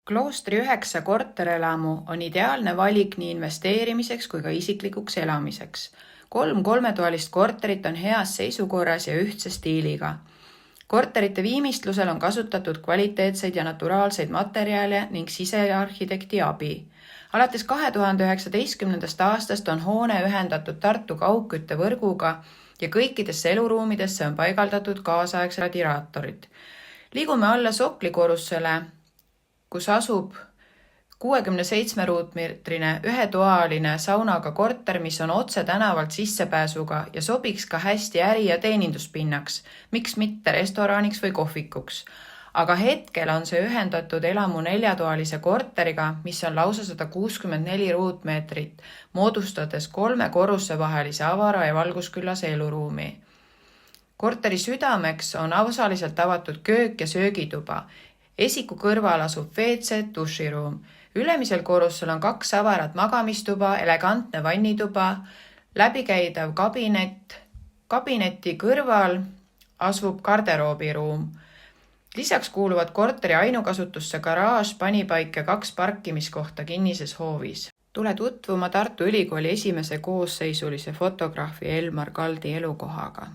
Kloostri 9 korterelamu on ideaalne valik nii investeerimiseks kui ka isiklikuks elamiseks. 3 kolmetoalist korterit on heas seisukorras ja ühtse stiiliga. Korterite viimistlusel on kasutatud kvaliteetseid ja naturaalseid materjale ning sisearhitekti abi. Alates 2019. aastast on hoone ühendatud Tartu kaugküttevõrguga ja kõikidesse eluruumidesse on paigaldatud kaasaegsed radiaatorid. Liigume alla soklikorussele, kus asub 67 ruutmeetrine ühetoaline saunaga korter, mis on otse tänavalt sissepääsuga ja sobiks ka hästi äri- ja teeninduspinnaks, miks mitte restoraniks või kohvikuks. Aga hetkel on see ühendatud elamu 4-toalise korteriga, mis on lausa 164 ruutmeetrit, moodustades 3 korruse vahelise avara ja valgusküllase eluruumi. Korteri südameks on osaliselt avatud köök ja söögituba. Esiku kõrval asub WC, duširuum. Ülemisel korrusel on 2 avarat magamistuba, elegantne vannituba, läbikäidav kabinet. Kabineti kõrval asub garderoobiruum. Lisaks kuuluvad korteri ainukasutusse garaaž, panipaik ja 2 parkimiskohta kinnises hoovis. Tule tutvuma Tartu Ülikooli esimese koosseisulise fotograafi Elmar Kaldi elukohaga.